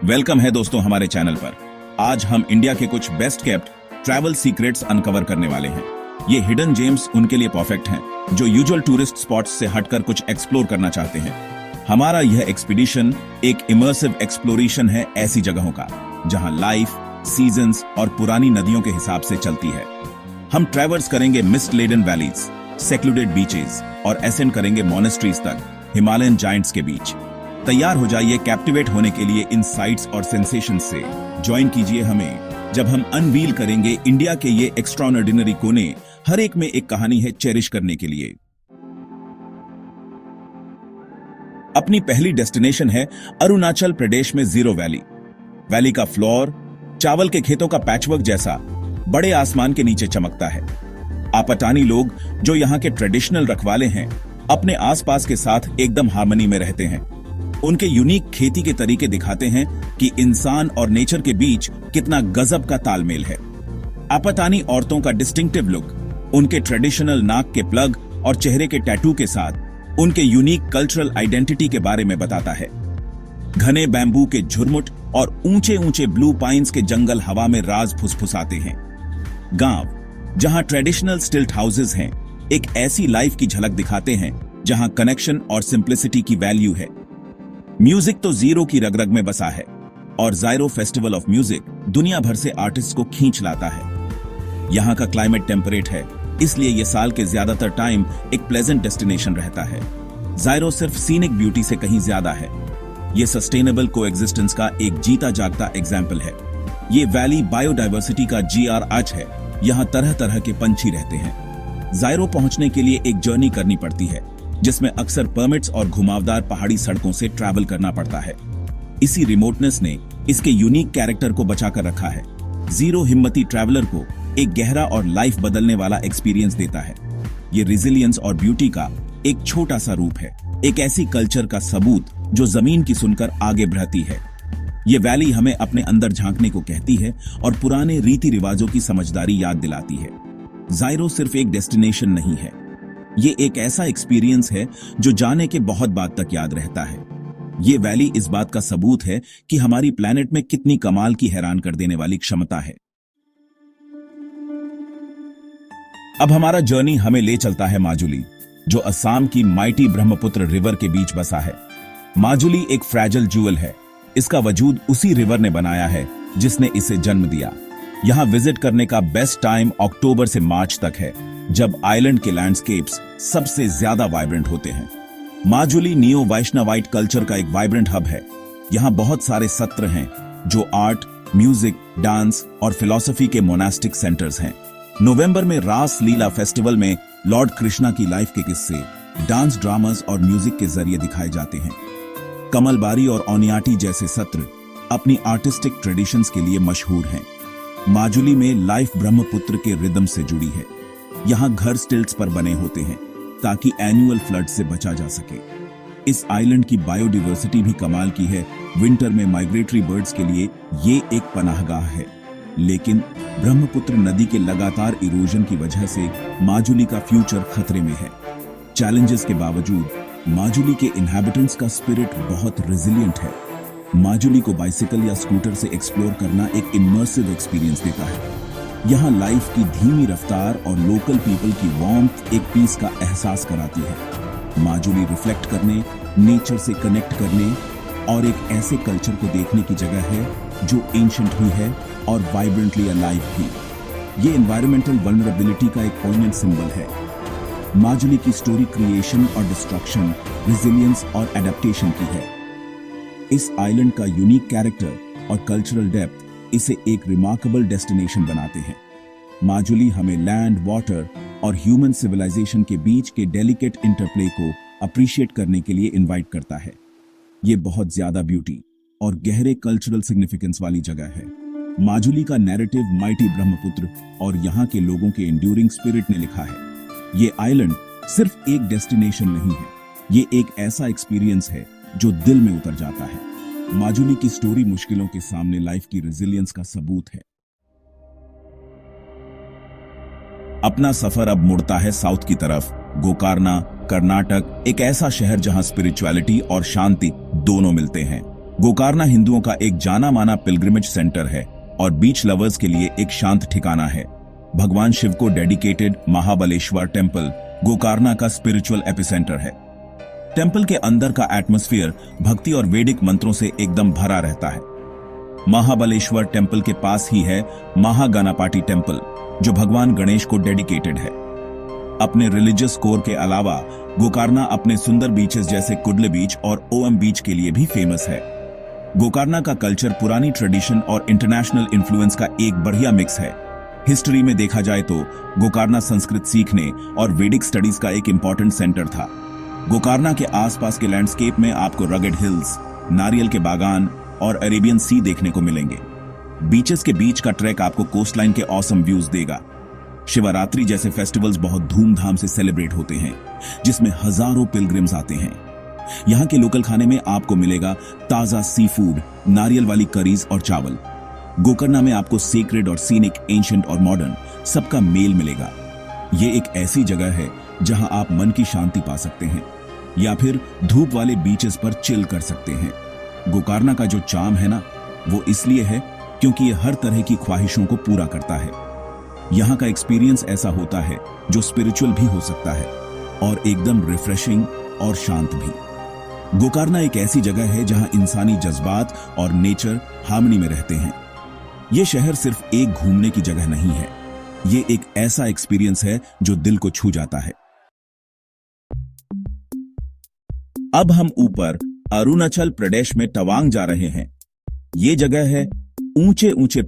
Welcome है दोस्तों हमारे चैनल पर। आज हम इंडिया के कुछ best kept travel secrets uncover करने वाले हैं। ये हिडन जेम्स उनके लिए परफेक्ट हैं जो यूजुअल टूरिस्ट स्पॉट्स से हटकर कुछ एक्सप्लोर करना चाहते हैं। हमारा यह एक्सपीडिशन एक इमर्सिव एक्सप्लोरेशन है ऐसी जगहों का जहां लाइफ, सीजन्स और पुरानी नदियों के हिसाब से चलती है। हम ट्रैवर्स करेंगे mist laden valleys, secluded beaches और एसेंड करेंगे मोनेस्ट्रीज तक हिमालयन जायंट्स के बीच। तैयार हो जाइए कैप्टिवेट होने के लिए इन साइट्स और सेंसेशंस से। ज्वाइन कीजिए हमें जब हम अनवील करेंगे इंडिया के ये एक्स्ट्राऑर्डिनरी कोने। हर एक में एक कहानी है चेरिश करने के लिए। अपनी पहली डेस्टिनेशन है अरुणाचल प्रदेश में जीरो वैली। वैली का फ्लोर चावल के खेतों का पैचवर्क जैसा बड़े आसमान के नीचे चमकता है। आपटानी लोग जो यहाँ के ट्रेडिशनल रखवाले हैं अपने आसपास के साथ एकदम हार्मनी में रहते हैं। उनके यूनिक खेती के तरीके दिखाते हैं कि इंसान और नेचर के बीच कितना गजब का तालमेल है। आपटानी औरतों का डिस्टिंक्टिव लुक उनके ट्रेडिशनल नाक के प्लग और चेहरे के टैटू के साथ उनके यूनिक कल्चरल आइडेंटिटी के बारे में बताता है। घने बैम्बू के झुरमुट और ऊंचे ऊंचे ब्लू पाइन्स के जंगल हवा में राज फुसफुसाते हैं। गांव जहां ट्रेडिशनल स्टिल्ट हाउसेज हैं एक ऐसी लाइफ की झलक दिखाते हैं जहां कनेक्शन और सिंप्लिसिटी की वैल्यू है। म्यूजिक तो जीरो की रग-रग में बसा है और ज़ाइरो फेस्टिवल ऑफ म्यूजिक दुनिया भर से आर्टिस्ट को खींच लाता है। यहाँ का क्लाइमेट टेम्परेट है, इसलिए ये साल के ज्यादातर टाइम एक प्लेजेंट डेस्टिनेशन रहता है। ज़ाइरो सिर्फ सीनिक ब्यूटी से कहीं ज्यादा है। ये सस्टेनेबल कोएग्जिस्टेंस का एक जीता जागता एग्जाम्पल है। ये वैली बायोडाइवर्सिटी का GR है। यहाँ तरह तरह के पंछी रहते हैं। ज़ाइरो पहुंचने के लिए एक जर्नी करनी पड़ती है जिसमें अक्सर परमिट्स और घुमावदार पहाड़ी सड़कों से ट्रैवल करना पड़ता है। इसी रिमोटनेस ने इसके यूनिक कैरेक्टर को बचाकर रखा है। जीरो हिम्मती ट्रैवलर को एक गहरा और लाइफ बदलने वाला एक्सपीरियंस देता है। ये रिजिलियंस और ब्यूटी का एक छोटा सा रूप है, एक ऐसी कल्चर का सबूत जो जमीन की सुनकर आगे बढ़ती है। ये वैली हमें अपने अंदर झांकने को कहती है और पुराने रीति रिवाजों की समझदारी याद दिलाती है। ज़ाइरो सिर्फ एक डेस्टिनेशन नहीं है, ये एक ऐसा एक्सपीरियंस है जो जाने के बहुत बाद तक याद रहता है। ये वैली इस बात का सबूत है कि हमारी प्लेनेट में कितनी कमाल की हैरान कर देने वाली क्षमता है। अब हमारा जर्नी हमें ले चलता है माजुली, जो असम की माइटी ब्रह्मपुत्र रिवर के बीच बसा है। माजुली एक फ्रैजिल ज्यूअल है। इसका वजूद उसी रिवर ने बनाया है जिसने इसे जन्म दिया। यहां विजिट करने का बेस्ट टाइम अक्टूबर से मार्च तक है, जब आइलैंड के लैंडस्केप्स सबसे ज्यादा वाइब्रेंट होते हैं। माजुली नियो वैष्णवाइट कल्चर का एक वाइब्रेंट हब है। यहाँ बहुत सारे सत्र हैं जो आर्ट, म्यूजिक, डांस और फिलॉसफी के मोनास्टिक सेंटर्स हैं। नवंबर में रास लीला फेस्टिवल में लॉर्ड कृष्णा की लाइफ के किस्से डांस, ड्रामास और म्यूजिक के जरिए दिखाए जाते हैं। कमलबारी और ओनियाटी जैसे सत्र अपनी आर्टिस्टिक ट्रेडिशंस के लिए मशहूर हैं। माजुली में लाइफ ब्रह्मपुत्र के रिदम से जुड़ी है। यहाँ घर स्टिल्ट्स पर बने होते हैं ताकि एनुअल फ्लड से बचा जा सके। इस आइलैंड की बायोडाइवर्सिटी भी कमाल की है। विंटर में माइग्रेटरी बर्ड्स के लिए ये एक पनाहगाह है, लेकिन ब्रह्मपुत्र नदी के लगातार इरोजन की वजह से माजुली का फ्यूचर खतरे में है। चैलेंजेस के बावजूद माजुली के इन्हेबिटेंट्स का स्पिरिट बहुत रेजिलिएंट है। माजुली को बाइसिकल या स्कूटर से एक्सप्लोर करना एक इमर्सिव एक्सपीरियंस देता है। यहाँ लाइफ की धीमी रफ्तार और लोकल पीपल की वार्मथ एक पीस का एहसास कराती है। माजुली रिफ्लेक्ट करने, नेचर से कनेक्ट करने और एक ऐसे कल्चर को देखने की जगह है जो एंशिएंट भी है और वाइब्रेंटली अलाइव भी। ये एनवायरमेंटल वल्नरेबिलिटी का एक पॉइंट सिंबल है। माजुली की स्टोरी क्रिएशन और डिस्ट्रक्शन, रेजिलियंस और एडेप्टेशन की है। इस आइलैंड का यूनिक कैरेक्टर और कल्चरल डेप्थ इसे एक रिमार्केबल डेस्टिनेशन बनाते हैं। माजुली हमें लैंड, वाटर और ह्यूमन सिविलाइजेशन के बीच के डेलिकेट इंटरप्ले को अप्रिशिएट करने के लिए इनवाइट करता है। ये बहुत ज्यादा ब्यूटी और गहरे कल्चरल सिग्निफिकेंस वाली जगह है। माजुली का नैरेटिव माइटी ब्रह्मपुत्र और यहाँ के लोगों के एंड्यूरिंग स्पिरिट ने लिखा है। ये आइलैंड सिर्फ एक डेस्टिनेशन नहीं है, ये एक ऐसा एक्सपीरियंस है जो दिल में उतर जाता है। माजुली की स्टोरी मुश्किलों के सामने लाइफ की रेजिलियंस का सबूत है। अपना सफर अब मुड़ता है साउथ की तरफ। गोकर्णा, कर्नाटक, एक ऐसा शहर जहां स्पिरिचुअलिटी और शांति दोनों मिलते हैं। गोकर्णा हिंदुओं का एक जाना माना पिलग्रिमेज सेंटर है और बीच लवर्स के लिए एक शांत ठिकाना है। भगवान शिव को डेडिकेटेड महाबलेश्वर टेम्पल गोकर्णा का स्पिरिचुअल एपिसेंटर है। टेम्पल के अंदर का एटमॉस्फेयर भक्ति और वैदिक मंत्रों से एकदम भरा रहता है। महाबलेश्वर टेम्पल के पास ही है महागणापति टेम्पल, जो भगवान गणेश को डेडिकेटेड है। अपने रिलीजियस कोर के अलावा गोकर्णा अपने सुंदर बीचेस जैसे कुडले बीच और ओएम बीच के लिए भी फेमस है। गोकर्णा का कल्चर पुरानी ट्रेडिशन और इंटरनेशनल इन्फ्लुएंस का एक बढ़िया मिक्स है। हिस्ट्री में देखा जाए तो गोकर्णा संस्कृत सीखने और वैदिक स्टडीज का एक इंपॉर्टेंट सेंटर था। गोकर्णा के आसपास के लैंडस्केप में आपको रगड हिल्स, नारियल के बागान और अरेबियन सी देखने को मिलेंगे। बीचेस के बीच का ट्रैक आपको कोस्टलाइन के ऑसम व्यूज देगा। शिवरात्रि जैसे फेस्टिवल्स बहुत धूमधाम से सेलिब्रेट होते हैं, जिसमें हजारों पिलग्रिम्स आते हैं। यहाँ के लोकल खाने में आपको मिलेगा ताजा सी फूड, नारियल वाली करीज और चावल। गोकर्णा में आपको सीक्रेट और सीनिक, एंशिएंट और मॉडर्न सबका मेल मिलेगा। ये एक ऐसी जगह है जहां आप मन की शांति पा सकते हैं या फिर धूप वाले बीचेस पर चिल कर सकते हैं। गोकर्णा का जो चार्म है ना, वो इसलिए है क्योंकि ये हर तरह की ख्वाहिशों को पूरा करता है। यहाँ का एक्सपीरियंस ऐसा होता है जो स्पिरिचुअल भी हो सकता है और एकदम रिफ्रेशिंग और शांत भी। गोकर्णा एक ऐसी जगह है जहां इंसानी जज्बात और नेचर हार्मनी में रहते हैं। ये शहर सिर्फ एक घूमने की जगह नहीं है, ये एक ऐसा एक्सपीरियंस है जो दिल को छू जाता है। अब हम ऊपर अरुणाचल प्रदेश में तवांग जा रहे हैं। ये जगह है ऊंचे ऊंचे